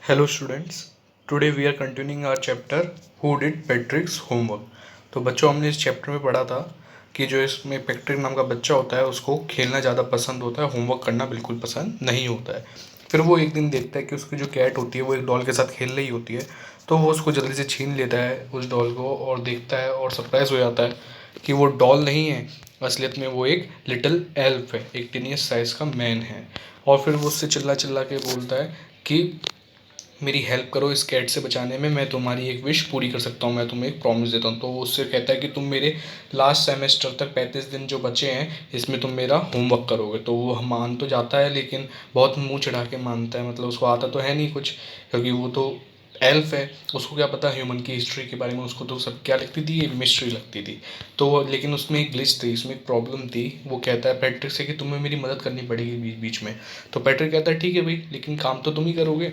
Hello students, today we are continuing our chapter Who did Patrick's homework। तो बच्चों हमने इस चैप्टर में पढ़ा था कि जो इसमें पैट्रिक नाम का बच्चा होता है उसको खेलना ज़्यादा पसंद होता है, होमवर्क करना बिल्कुल पसंद नहीं होता है। फिर वो एक दिन देखता है कि उसकी जो कैट होती है वो एक डॉल के साथ खेल रही होती है, तो वो उसको जल्दी से छीन लेता है उस डॉल को और देखता है और सरप्राइज़ हो जाता है कि वो डॉल नहीं है, असलियत में वो एक लिटिल एल्फ है, एक टीनियस साइज़ का मैन है। और फिर वो उससे चिल्ला चिल्ला के बोलता है कि मेरी हेल्प करो इस कैट से बचाने में, मैं तुम्हारी एक विश पूरी कर सकता हूँ, मैं तुम्हें एक प्रॉमिस देता हूँ। तो वो उससे कहता है कि तुम मेरे लास्ट सेमेस्टर तक 35 दिन जो बचे हैं इसमें तुम मेरा होमवर्क करोगे। तो वो मान तो जाता है लेकिन बहुत मुंह चढ़ा के मानता है, मतलब उसको आता तो है नहीं कुछ, क्योंकि वो तो एल्फ है, उसको क्या पता ह्यूमन की हिस्ट्री के बारे में, उसको तो सब क्या लगती थी, ये मिस्ट्री लगती थी। तो लेकिन उसमें एक ग्लिच थी, उसमें एक प्रॉब्लम थी। वो कहता है पैट्रिक से कि तुम्हें मेरी मदद करनी पड़ेगी बीच बीच में। तो पैट्रिक कहता है ठीक है भाई, लेकिन काम तो तुम ही करोगे।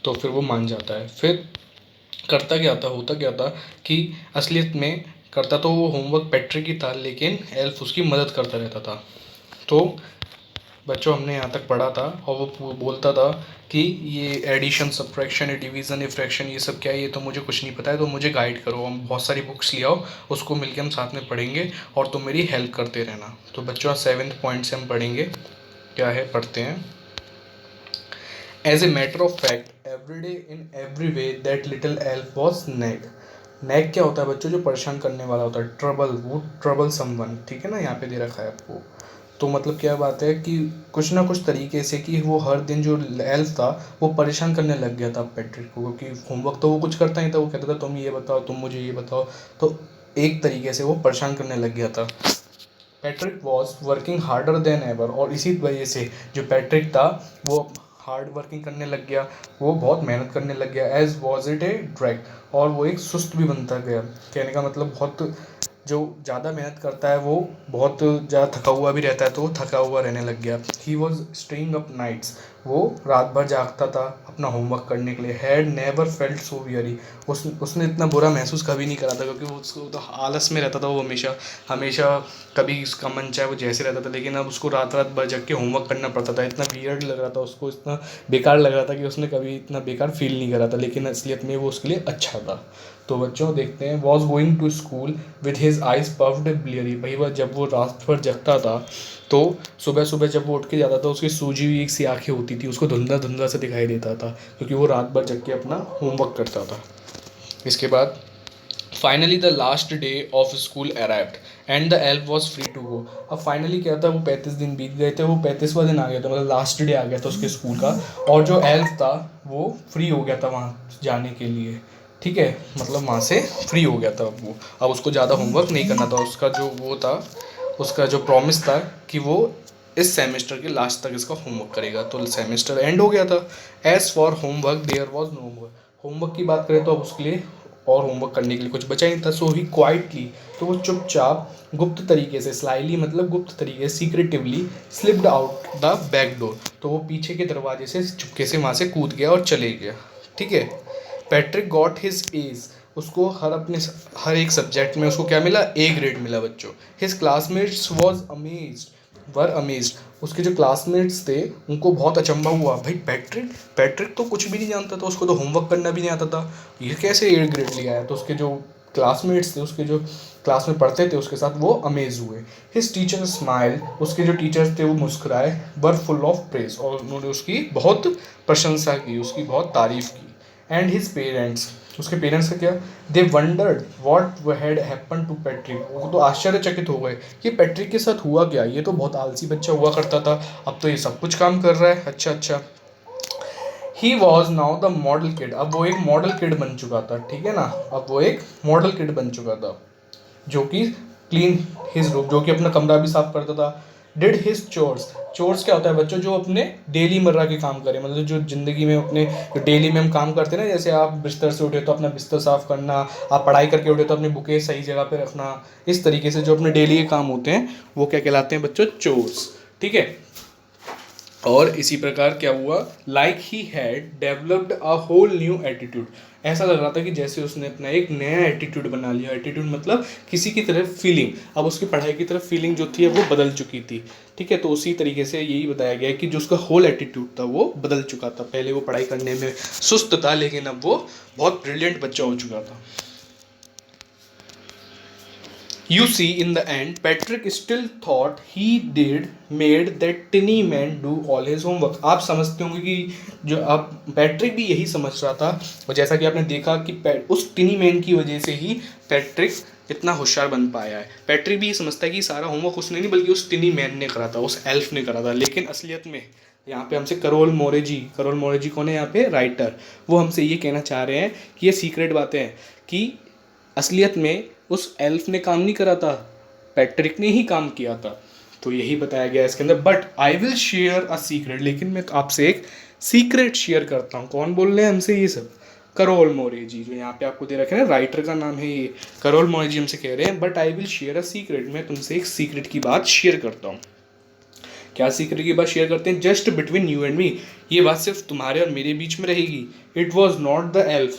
तो फिर वो मान जाता है। फिर करता क्या था, होता क्या था कि असलियत में करता तो वो होमवर्क पैट्रिक ही था, लेकिन एल्फ उसकी मदद करता रहता था। तो बच्चों हमने यहाँ तक पढ़ा था और वो बोलता था कि ये एडिशन, सब्ट्रैक्शन, डिवीज़न, फ्रैक्शन, ये सब क्या है, ये तो मुझे कुछ नहीं पता है, तो मुझे गाइड करो, हम बहुत सारी बुक्स ले आओ, उसको मिलके हम साथ में पढ़ेंगे और तुम मेरी हेल्प करते रहना। तो बच्चों 7th पॉइंट से हम पढ़ेंगे, क्या है पढ़ते हैं। As a matter of fact, every day in every way that little elf was nag। nag क्या होता है बच्चों, जो परेशान करने वाला होता है, ट्रबल, वो ट्रबल समवन, ठीक है ना, यहाँ पे दे रखा है आपको। तो मतलब क्या बात है कि कुछ ना कुछ तरीके से कि वो हर दिन जो एल्फ था वो परेशान करने लग गया था पैट्रिक को, क्योंकि होमवर्क तो वो कुछ करता ही था, वो कहता था तुम ये बताओ, तुम मुझे ये बताओ। तो एक तरीके से वो परेशान करने लग गया था। Patrick was working harder than ever, और इसी वजह से जो पैट्रिक था वो हार्ड वर्किंग करने लग गया, वो बहुत मेहनत करने लग गया। As was it a drag, और वो एक सुस्त भी बनता गया। कहने का मतलब बहुत जो ज़्यादा मेहनत करता है वो बहुत ज़्यादा थका हुआ भी रहता है, तो वो थका हुआ रहने लग गया। He was staying up nights, वो रात भर जागता था अपना होमवर्क करने के लिए। Had never felt so weary, उसने इतना बुरा महसूस कभी नहीं करा था, क्योंकि वो उसको तो आलस में रहता था वो हमेशा हमेशा, कभी उसका मन चाहे वो जैसे रहता था, लेकिन अब उसको रात रात भर जग के होमवर्क करना पड़ता था। इतना वियर्ड लग रहा था उसको, इतना बेकार लग रहा था कि उसने कभी इतना बेकार फील नहीं करा था, लेकिन असलियत में वो उसके लिए अच्छा था। तो बच्चों देखते हैं, was going to school with his eyes puffed bleary, भाई वह जब वो रात भर जगता था तो सुबह सुबह जब वो उठ के जाता था उसकी सूजी हुई एक सी आँखें होती थी, उसको धुंधला धुंधला से दिखाई देता था, क्योंकि वो रात भर जग के अपना होमवर्क करता था। इसके बाद finally the last day of school arrived and the elf was free to go. अब फाइनली क्या था, वो 35 दिन बीत गए थे, वो 35वां दिन आ गया था, मतलब लास्ट डे आ गया था उसके स्कूल का, और जो एल्फ था वो फ्री हो गया था वहाँ जाने के लिए। ठीक है, मतलब वहाँ से फ्री हो गया था वो, अब उसको ज़्यादा होमवर्क नहीं करना था। उसका जो वो था, उसका जो प्रॉमिस था कि वो इस सेमेस्टर के लास्ट तक इसका होमवर्क करेगा, तो सेमेस्टर एंड हो गया था। As for homework there was no more, homework की बात करें तो अब उसके लिए और होमवर्क करने के लिए कुछ बचा ही नहीं था। सो ही क्वाइटली, तो वो चुपचाप गुप्त तरीके से, स्लाइली मतलब गुप्त तरीके से, secretively slipped out the back door, तो वो पीछे के दरवाजे से चुपके से वहाँ से कूद गया और चले गया। ठीक है, पैट्रिक गॉट हिज एज, उसको हर एक सब्जेक्ट में उसको क्या मिला, ए ग्रेड मिला बच्चों। His classmates was amazed, were amazed, उसके जो क्लासमेट्स थे उनको बहुत अचंभा हुआ, भाई पैट्रिक पैट्रिक तो कुछ भी नहीं जानता था, उसको तो होमवर्क करना भी नहीं आता था, ये कैसे ए ग्रेड ले आया। तो उसके जो क्लासमेट्स थे, उसके जो क्लास में पढ़ते थे उसके साथ, वो अमेज हुए। हिज टीचर स्माइल, उसके जो टीचर्स थे वो मुस्कुराए। वर फुल ऑफ प्रेज, और उन्होंने उसकी बहुत प्रशंसा की, उसकी बहुत तारीफ की। एंड हिज पेरेंट्स, उसके पेरेंट्स का क्या, they wondered what had happen to Patrick, वो तो आश्चर्यचकित हो गए कि पैट्रिक के साथ हुआ क्या, ये तो बहुत आलसी बच्चा हुआ करता था, अब तो ये सब कुछ काम कर रहा है, अच्छा अच्छा। He was now the model kid, अब वो एक मॉडल किड बन चुका था, ठीक है ना, अब वो एक मॉडल किड बन चुका था, जो कि क्लीन हिज रूम, जो कि अपना कमरा भी साफ करता था। डिड हिज चोर्स, चोर्स क्या होता है बच्चों, जो अपने डेली मर्रा के काम करें, मतलब जो ज़िंदगी में अपने जो डेली में हम काम करते हैं ना, जैसे आप बिस्तर से उठे तो अपना बिस्तर साफ़ करना, आप पढ़ाई करके उठे तो अपनी बुकें सही जगह पे रखना, इस तरीके से जो अपने डेली के काम होते हैं वो क्या कहलाते हैं बच्चों, चोर्स। ठीक है, और इसी प्रकार क्या हुआ, like he had developed a whole new attitude, ऐसा लग रहा था कि जैसे उसने अपना एक नया एटीट्यूड बना लिया। एटीट्यूड मतलब किसी की तरफ फीलिंग, अब उसकी पढ़ाई की तरफ फीलिंग जो थी वो बदल चुकी थी। ठीक है, तो उसी तरीके से यही बताया गया है कि जो उसका होल एटीट्यूड था वो बदल चुका था। पहले वो पढ़ाई करने में सुस्त था, लेकिन अब वो बहुत ब्रिलियंट बच्चा हो चुका था। You see, in the end, Patrick still thought he did made that tinny man do all his homework. आप समझते होंगे कि जो आप पैट्रिक भी यही समझ रहा था, और जैसा कि आपने देखा कि उस टिनी मैन की वजह से ही पैट्रिक इतना होशियार बन पाया है। पैट्रिक भी ये समझता है कि सारा होमवर्क उसने नहीं बल्कि उस टिनी मैन ने करा था, उस एल्फ ने करा था। लेकिन असलियत में यहाँ पे हमसे करोल मोरेजी कौन है यहाँ पे, राइटर, वो हमसे ये कहना चाह रहे हैं कि ये सीक्रेट बातें हैं कि असलियत में उस एल्फ ने काम नहीं करा था, पैट्रिक ने ही काम किया था। तो यही बताया गया इसके अंदर। But I will share a secret, लेकिन मैं आपसे एक सीक्रेट शेयर करता हूँ। कौन बोल रहे हैं हमसे ये सब, करोल मोरेजी, जो यहाँ पे आपको दे रखे हैं ना, राइटर का नाम है ये, करोल मोरेजी हमसे कह रहे हैं but I will share a secret, मैं तुमसे एक सीक्रेट की बात शेयर करता हूँ। क्या सीक्रेट की बात शेयर करते हैं, just between you and me, ये बात सिर्फ तुम्हारे और मेरे बीच में रहेगी। It was not the elf,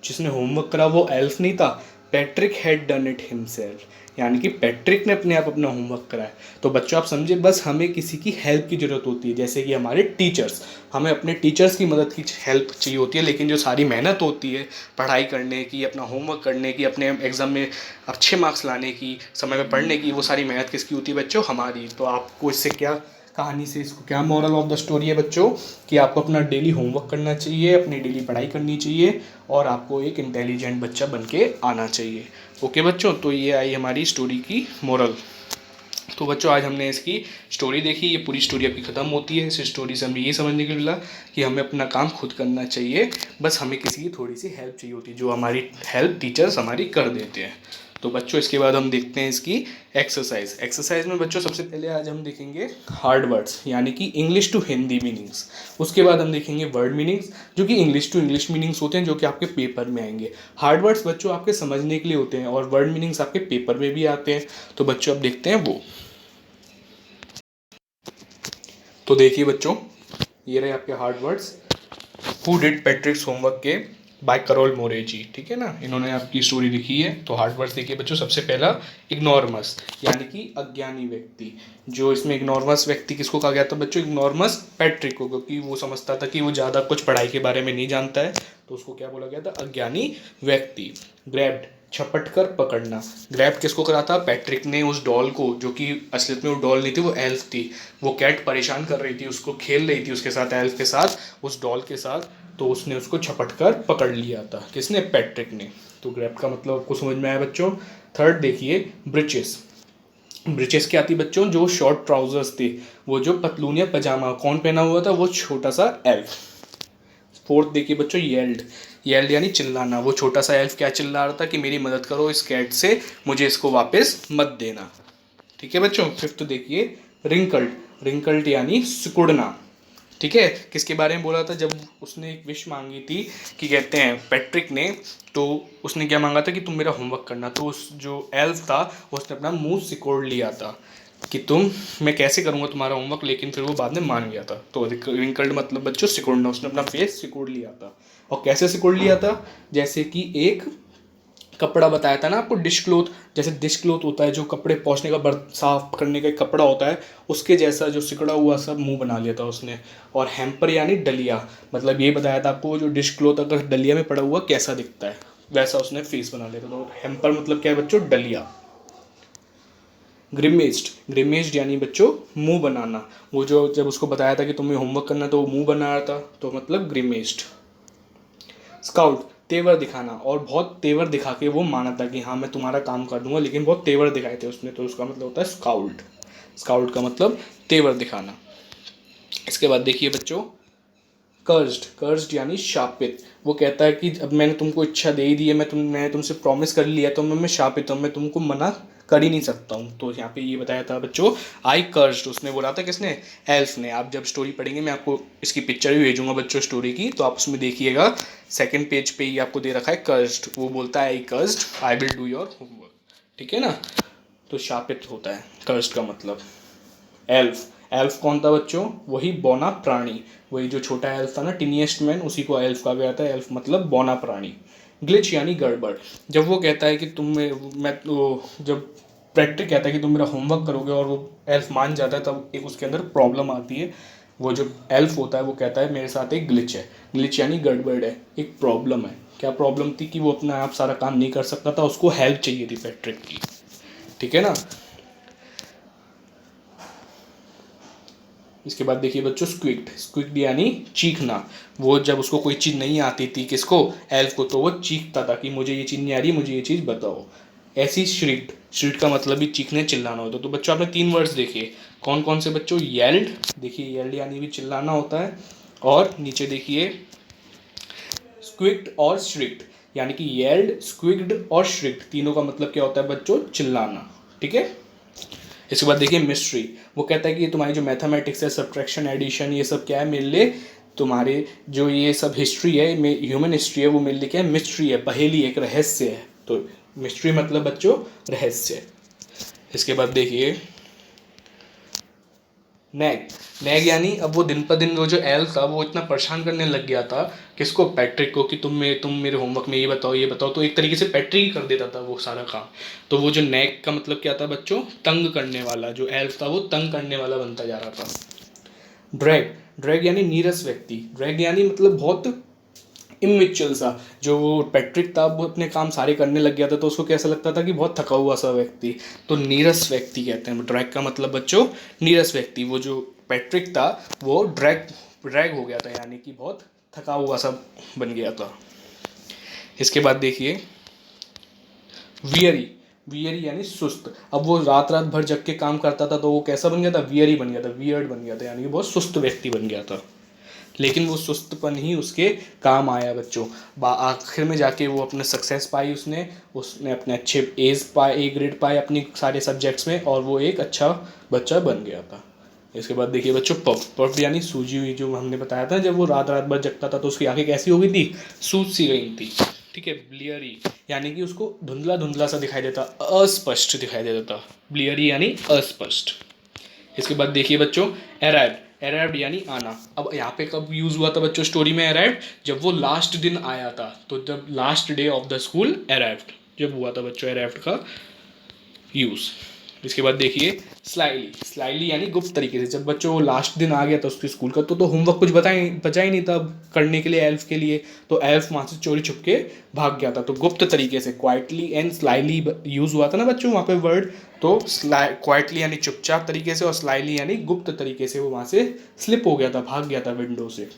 जिसने होमवर्क करा वो एल्फ नहीं था, Patrick had done it himself, यानी कि पैट्रिक ने अपने आप अपना होमवर्क कराया। तो बच्चों आप समझे, बस हमें किसी की हेल्प की ज़रूरत होती है, जैसे कि हमारे टीचर्स, हमें अपने टीचर्स की मदद की हेल्प चाहिए होती है। लेकिन जो सारी मेहनत होती है पढ़ाई करने की, अपना होमवर्क करने की, अपने एग्ज़ाम में अच्छे मार्क्स लाने की, समय में पढ़ने की, वो सारी मेहनत किसकी होती है बच्चों, हमारी। तो आपको इससे क्या कहानी से, इसको क्या मोरल ऑफ द स्टोरी है बच्चों, कि आपको अपना डेली होमवर्क करना चाहिए, अपनी डेली पढ़ाई करनी चाहिए, और आपको एक इंटेलिजेंट बच्चा बन के आना चाहिए। ओके बच्चों, तो ये आई हमारी स्टोरी की मोरल। तो बच्चों आज हमने इसकी स्टोरी देखी, ये पूरी स्टोरी आपकी ख़त्म होती है। इस स्टोरी से हमें ये समझने को मिला कि हमें अपना काम खुद करना चाहिए, बस हमें किसी की थोड़ी सी हेल्प चाहिए होती है, जो हमारी हेल्प टीचर्स हमारी कर देते हैं। तो बच्चों इसके बाद हम देखते हैं इसकी एक्सरसाइज में बच्चों सबसे पहले आज हम देखेंगे हार्ड वर्ड्स, यानी कि इंग्लिश टू हिंदी मीनिंग्स। उसके बाद हम देखेंगे वर्ड मीनिंग्स, जो कि इंग्लिश टू इंग्लिश मीनिंग्स होते हैं, जो कि आपके पेपर में आएंगे। हार्ड वर्ड्स बच्चों आपके समझने के लिए होते हैं, और वर्ड मीनिंग्स आपके पेपर में भी आते हैं। तो बच्चों अब देखते हैं वो। तो देखिए बच्चों, ये रहे आपके hard words, who did पैट्रिक्स homework के, बाय करोल मोरेजी। ठीक है ना, इन्होंने आपकी स्टोरी लिखी है। तो हार्ड वर्ड्स देखिए बच्चों, सबसे पहला इग्नोरमस, यानी कि अज्ञानी व्यक्ति। जो इसमें इग्नोरमस व्यक्ति किसको कहा गया था बच्चों, इग्नोरमस पैट्रिक को, क्योंकि वो समझता था कि वो ज़्यादा कुछ पढ़ाई के बारे में नहीं जानता है, तो उसको क्या बोला गया था, अज्ञानी व्यक्ति। ग्रैब्ड, छपट कर पकड़ना। ग्रैब किसको करा था, पैट्रिक ने उस डॉल को, जो कि असलियत में वो डॉल नहीं थी, वो एल्फ थी। वो कैट परेशान कर रही थी उसको, खेल रही थी उसके साथ, एल्फ के साथ, उस डॉल के साथ, तो उसने उसको झपट कर पकड़ लिया था। किसने, पैट्रिक ने। तो ग्रैब का मतलब आपको समझ में आया बच्चों। थर्ड देखिए ब्रिचेस। ब्रिचेस क्या थी बच्चों, जो शॉर्ट ट्राउजर्स थे, वो जो पतलून या पजामा, कौन पहना हुआ था, वो छोटा सा एल्फ। फोर्थ देखिए बच्चों येल्ड, येल्ड यानी चिल्लाना। वो छोटा सा एल्फ क्या चिल्ला रहा था कि मेरी मदद करो इस कैट से, मुझे इसको वापस मत देना। ठीक है बच्चों। फिफ्थ देखिए रिंकल्ड, रिंकल्ड यानी सिकुड़ना। ठीक है, किसके बारे में बोला था, जब उसने एक विश मांगी थी, कि कहते हैं पैट्रिक ने, तो उसने क्या मांगा था कि तुम मेरा होमवर्क करना। तो उस जो एल्फ था उसने अपना मुंह सिकोड़ लिया था कि मैं कैसे करूँगा तुम्हारा होमवर्क, लेकिन फिर वो बाद में मान गया था। तो रिंकल्ड मतलब बच्चों सिकोड़ना, उसने अपना फेस सिकोड़ लिया था। और कैसे सिकोड़ लिया था, जैसे कि एक कपड़ा बताया था ना आपको, डिश क्लोथ, जैसे डिश क्लोथ होता है जो कपड़े पोंछने का, बर्त साफ करने का एक कपड़ा होता है, उसके जैसा जो सिकड़ा हुआ सब मुंह बना लिया था उसने। और हैम्पर यानी डलिया, मतलब ये बताया था आपको जो डिश क्लोथ अगर डलिया में पड़ा हुआ कैसा दिखता है, वैसा उसने फेस बना लिया था। तो हैम्पर मतलब क्या है बच्चों, डलिया। ग्रिमेज्ड, ग्रिमेज्ड यानी बच्चों मुंह बनाना। वो जो जब उसको बताया था कि तुम्हें होमवर्क करना, तो वो मुंह बना रहा था, तो मतलब ग्रिमेज्ड। स्काउट, तेवर दिखाना, और बहुत तेवर दिखा के वो माना था कि हाँ मैं तुम्हारा काम कर दूंगा, लेकिन बहुत तेवर दिखाए थे उसने, तो उसका मतलब होता है स्काउट। स्काउट का मतलब तेवर दिखाना। इसके बाद देखिए बच्चों कर्स्ड, कर्स्ड यानी शापित। वो कहता है कि अब मैंने तुमको इच्छा दे ही दी है, मैंने तुमसे प्रॉमिस कर लिया, तो मैं शापित हूँ, मैं तुमको मना कर ही नहीं सकता हूँ। तो यहाँ पे ये बताया था बच्चों आई कर्स्ड, उसने बोला था किसने, एल्फ ने। आप जब स्टोरी पढ़ेंगे मैं आपको इसकी पिक्चर भी भेजूंगा बच्चों स्टोरी की, तो आप उसमें देखिएगा, सेकंड पेज पे ही आपको दे रखा है कर्स्ड। वो बोलता है I cursed I will do your homework. ठीक है ना, तो शापित होता है कर्स्ड का मतलब। एल्फ, एल्फ कौन था बच्चों? वही बौना प्राणी, वही जो छोटा एल्फ था ना, टिनिएस्ट मैन, उसी को एल्फ कहा गया था। एल्फ मतलब बौना प्राणी। ग्लिच यानी गड़बड़। जब वो कहता है कि जब पैट्रिक कहता है कि तुम मेरा होमवर्क करोगे और वो एल्फ मान जाता है, तब एक उसके अंदर प्रॉब्लम आती है। वो जो एल्फ होता है वो कहता है मेरे साथ एक ग्लिच है। ग्लिच यानी गड़बड़ है, एक प्रॉब्लम है। क्या प्रॉब्लम थी? कि वो अपने आप सारा काम नहीं कर सकता था, उसको हेल्प चाहिए थी पैट्रिक की। ठीक है ना। इसके बाद देखिए बच्चों स्क्विक्ड। स्क्विक्ड यानी चीखना। वो जब उसको कोई चीज़ नहीं आती थी, किसको? एल्फ को, तो वो चीखता था कि मुझे ये चीज़ नहीं आ रही, मुझे ये चीज़ बताओ। ऐसी श्रिक्ड। श्रिक्ड का मतलब भी चीखने चिल्लाना होता है। तो बच्चों आपने 3 वर्ड्स देखे, कौन कौन से बच्चों? येल्ड, देखिए येल्ड यानी भी चिल्लाना होता है। और नीचे देखिए स्क्विक्ड और श्रिक्ड, यानी कि येल्ड, स्क्विक्ड और श्रिक्ड, तीनों का मतलब क्या होता है बच्चों? चिल्लाना। ठीक है। इसके बाद देखिए मिस्ट्री। वो कहता है कि तुम्हारी जो मैथमेटिक्स है, सब्ट्रैक्शन, एडिशन, ये सब क्या है मेरे लिए, तुम्हारे जो ये सब हिस्ट्री है, ह्यूमन हिस्ट्री है, वो मेरे लिए क्या है? मिस्ट्री है, पहेली, एक रहस्य है। तो मिस्ट्री मतलब बच्चों रहस्य। इसके बाद देखिए नैग। नैग यानी अब वो दिन पर दिन वो जो एल्फ था वो इतना परेशान करने लग गया था, किसको? पैट्रिक को, कि तुम मेरे होमवर्क में ये बताओ ये बताओ। तो एक तरीके से पैट्रिक ही कर देता था वो सारा काम। तो वो जो नैग का मतलब क्या था बच्चों? तंग करने वाला। जो एल्फ था वो तंग करने वाला बनता जा रहा था। ड्रैग। ड्रैग यानी नीरस व्यक्ति। ड्रैग यानी मतलब बहुत इमेच्योर सा। जो वो पैट्रिक था वो अपने काम सारे करने लग गया था, तो उसको कैसा लगता था कि बहुत थका हुआ सा व्यक्ति। तो नीरस व्यक्ति कहते हैं। ड्रैग का मतलब बच्चों नीरस व्यक्ति। वो जो पैट्रिक था वो ड्रैग ड्रैग हो गया था, यानी कि बहुत थका हुआ सा बन गया था। इसके बाद देखिए वियरी। वियरी यानी सुस्त। अब वो रात रात भर जग के काम करता था, तो वो कैसा बन गया था? वियरी बन गया था, वियर्ड बन गया था, यानी कि बहुत सुस्त व्यक्ति बन गया था। लेकिन वो सुस्तपन ही उसके काम आया बच्चों। आखिर में जाके वो अपने सक्सेस पाई, उसने उसने अपने अच्छे ए ग्रेड पाए अपनी सारे सब्जेक्ट्स में, और वो एक अच्छा बच्चा बन गया था। इसके बाद देखिए बच्चों पफ। पफ यानी सूजी हुई। जो हमने बताया था जब वो रात रात भर जगता था तो उसकी आंखें कैसी हो गई थी? सूज सी गई थी। ठीक है। ब्लियरी यानी कि उसको धुंधला धुंधला सा दिखाई देता, अस्पष्ट दिखाई देता था। ब्लियरी यानी अस्पष्ट। इसके बाद देखिए बच्चों अराइव्ड। अराइव्ड यानी आना। अब यहाँ पे कब यूज़ हुआ था बच्चों स्टोरी में अराइव्ड? जब वो लास्ट दिन आया था, तो जब last day of the school arrived जब हुआ था बच्चों अराइव्ड का यूज़। इसके बाद देखिए स्लाइली। स्लाइली यानी गुप्त तरीके से। जब बच्चों वो लास्ट दिन आ गया था उसके स्कूल का, तो होमवर्क कुछ बचा ही नहीं था करने के लिए एल्फ के लिए। तो एल्फ वहाँ से चोरी छुप के भाग गया था। तो गुप्त तरीके से, क्वाइटली एंड स्लाइली यूज़ हुआ था ना बच्चों वहाँ पे वर्ड। तो क्वाइटली यानी चुपचाप तरीके से, और स्लाइली यानी गुप्त तरीके से वो वहाँ से स्लिप हो गया था, भाग गया था विंडो से।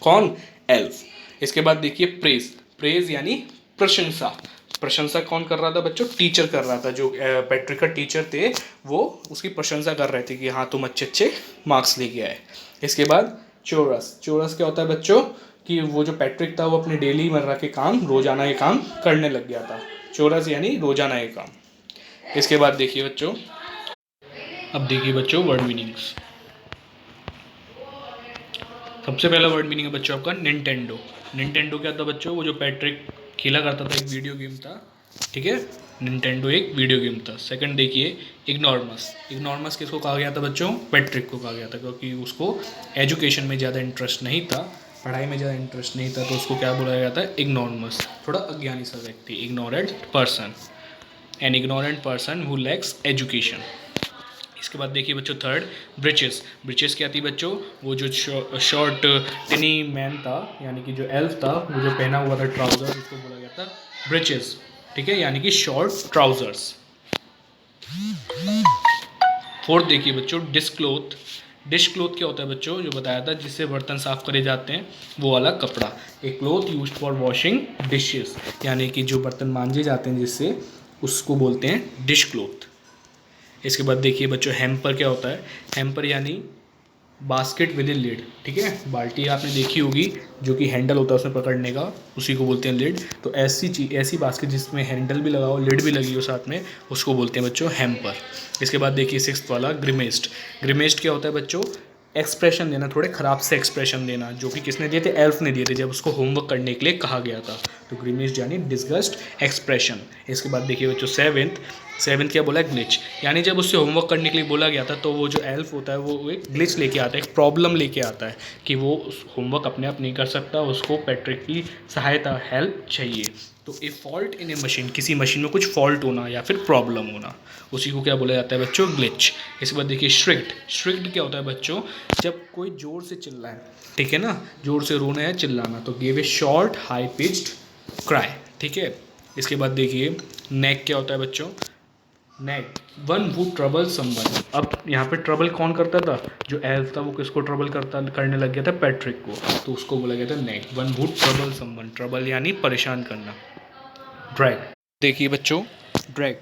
कौन? एल्फ। इसके बाद देखिए प्रेज। प्रेज यानी प्रशंसा। प्रशंसा कौन कर रहा था बच्चों? टीचर कर रहा था। जो पैट्रिक का टीचर थे वो उसकी प्रशंसा कर रहे थे कि हाँ तुम अच्छे अच्छे मार्क्स लेके आए। इसके बाद चोरस। चोरस क्या होता है बच्चों? कि वो जो पैट्रिक था वो अपने डेली मर्रा के काम, रोजाना के काम करने लग गया था। चोरस यानी रोजाना के काम। इसके बाद देखिए बच्चों, अब देखिए बच्चों वर्ड मीनिंग्स। सबसे पहला वर्ड मीनिंग है बच्चों आपका निंटेंडो। निंटेंडो क्या था बच्चों? वो जो पैट्रिक खेला करता था, एक वीडियो गेम था। ठीक है। निंटेंडो एक वीडियो गेम था। सेकंड देखिए इग्नोर्मस। इग्नोर्मस किसको कहा गया था बच्चों? पैट्रिक को कहा गया था, क्योंकि उसको एजुकेशन में ज़्यादा इंटरेस्ट नहीं था, पढ़ाई में ज़्यादा इंटरेस्ट नहीं था, तो उसको क्या बुलाया जाता है? इग्नोर्मस। थोड़ा अज्ञानी सा व्यक्ति, ignorant person. An ignorant person who lakhs education. इसके बाद देखिए बच्चों थर्ड ब्रिचेस। ब्रिचेस क्या थी बच्चों? वो जो शॉर्ट टिनी मैन था, यानी कि जो एल्फ था, वो जो पहना हुआ था ट्राउजर, उसको बोला गया था ब्रिचेस। ठीक है, यानी कि शॉर्ट ट्राउजर्स। फोर्थ देखिए बच्चों डिशक्लोथ। डिशक्लोथ क्या होता है बच्चों? जो बताया था जिससे बर्तन साफ करे जाते हैं, वो वाला कपड़ा। A cloth used for washing dishes, यानी कि जो बर्तन मांजे जाते हैं जिससे, उसको बोलते हैं डिश क्लोथ। इसके बाद देखिए बच्चों हैम्पर क्या होता है? हैम्पर यानी बास्केट विद ए लिड। ठीक है, बाल्टी आपने देखी होगी जो कि हैंडल होता है उसमें पकड़ने का, उसी को बोलते हैं लिड। तो ऐसी चीज, ऐसी बास्केट जिसमें हैंडल भी लगा हो, लिड भी लगी हो साथ में, उसको बोलते हैं बच्चों हैम्पर। इसके बाद देखिए सिक्स्थ वाला ग्रिमेस्ड। ग्रिमेस्ड क्या होता है बच्चों? एक्सप्रेशन देना, थोड़े ख़राब से एक्सप्रेशन देना, जो कि किसने दिए थे? एल्फ ने दिए थे जब उसको होमवर्क करने के लिए कहा गया था। तो ग्रीनिश्ड यानी डिसगस्ट एक्सप्रेशन। इसके बाद देखिए बच्चों सेवेंथ क्या बोला है, ग्लिच, यानी जब उससे होमवर्क करने के लिए बोला गया था तो वो जो एल्फ होता है वो एक ग्लिच लेके आता है, एक प्रॉब्लम लेके आता है कि वो होमवर्क अपने आप नहीं कर सकता, उसको पैट्रिक की सहायता, हेल्प चाहिए। तो ए फॉल्ट इन ए मशीन, किसी मशीन में कुछ फॉल्ट होना या फिर प्रॉब्लम होना, उसी को क्या बोला जाता है बच्चों, ग्लिच। इसके बाद देखिए श्रिक्ड क्या होता है बच्चों, जब कोई ज़ोर से चिल्लाए, ठीक है ना, ज़ोर से रोना है चिल्लाना, तो give a short high pitched cry, ठीक है। इसके बाद देखिए नेक क्या होता है बच्चों, नेक वन वू ट्रबल समवन। अब यहाँ पे ट्रबल कौन करता था, जो एल्फ था वो किसको ट्रबल करने लग गया था, पैट्रिक को, तो उसको बोला गया था नेक, one who trouble someone, trouble यानी परेशान करना। ड्रैग देखिए बच्चों, drag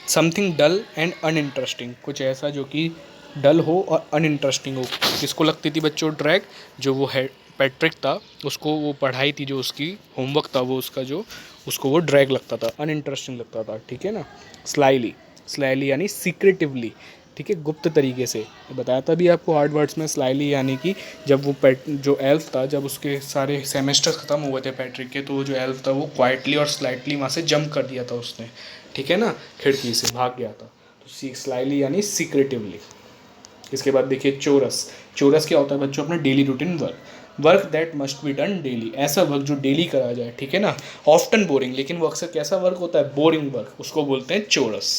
something dull and uninteresting, कुछ ऐसा जो कि डल हो और अनइंटरेस्टिंग हो। किसको लगती थी बच्चों ड्रैग, जो वो है पैट्रिक था, उसको वो पढ़ाई थी जो उसकी होमवर्क था वो उसका जो, उसको वो ड्रैग लगता था, अनइंटरेस्टिंग लगता था, ठीक है ना। स्लाइली यानी सीक्रेटिवली, ठीक है, गुप्त तरीके से। बताया था भी आपको हार्ड वर्ड्स में, स्लाइली यानी कि जब वो जो एल्फ था, जब उसके सारे सेमेस्टर्स ख़त्म हुए थे पैट्रिक के, तो वो जो एल्फ था वो क्वाइटली और स्लाइटली वहाँ से जंप कर दिया था उसने, ठीक है ना, खिड़की से भाग गया था। तो स्लाइली यानी सीक्रेटिवली। इसके बाद देखिए चोरस क्या होता है बच्चों, अपना daily routine work that must be done daily, ऐसा वर्क जो डेली करा जाए, ठीक है ना। ऑफ्टन बोरिंग, लेकिन वो अक्सर कैसा वर्क होता है, बोरिंग वर्क, उसको बोलते हैं चोरस।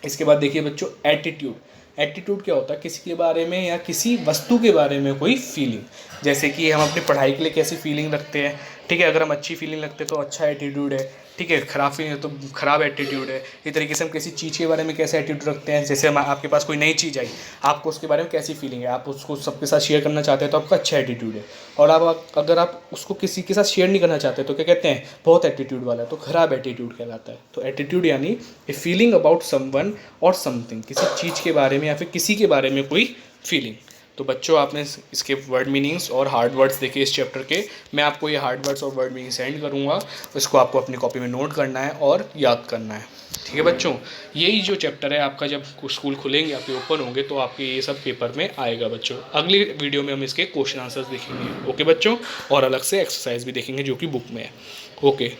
इसके बाद देखिए बच्चों एटीट्यूड क्या होता है, किसी के बारे में या किसी वस्तु के बारे में कोई फीलिंग, जैसे कि हम अपनी पढ़ाई के लिए कैसी फीलिंग रखते हैं, ठीक है, अगर हम अच्छी फीलिंग रखते हैं तो अच्छा एटीट्यूड है, ठीक है, खराब फीलिंग है तो खराब एटीट्यूड है। इस तरीके से हम किसी चीज़ के बारे में कैसे एटीट्यूड रखते हैं, जैसे हम आपके पास कोई नई चीज़ आई, आपको उसके बारे में कैसी फीलिंग है, आप उसको सबके साथ शेयर करना चाहते हैं तो आपका अच्छा एटीट्यूड है, और अगर आप उसको किसी के साथ शेयर नहीं करना चाहते तो क्या कहते हैं, बहुत एटीट्यूड वाला है, तो खराब एटीट्यूड कहलाता है। तो एटीट्यूड यानी ए फीलिंग अबाउट समवन और समथिंग, किसी चीज़ के बारे में या फिर किसी के बारे में कोई फीलिंग। तो बच्चों आपने इसके वर्ड मीनिंग्स और हार्ड वर्ड्स देखे इस चैप्टर के, मैं आपको ये हार्ड वर्ड्स और वर्ड मीनिंग सेंड करूँगा, इसको आपको अपनी कॉपी में नोट करना है और याद करना है, ठीक है बच्चों। यही जो चैप्टर है आपका, जब स्कूल खुलेंगे आपके ओपन होंगे तो आपके ये सब पेपर में आएगा बच्चों। अगली वीडियो में हम इसके क्वेश्चन आंसर्स देखेंगे, ओके बच्चों, और अलग से एक्सरसाइज भी देखेंगे जो कि बुक में है, ओके।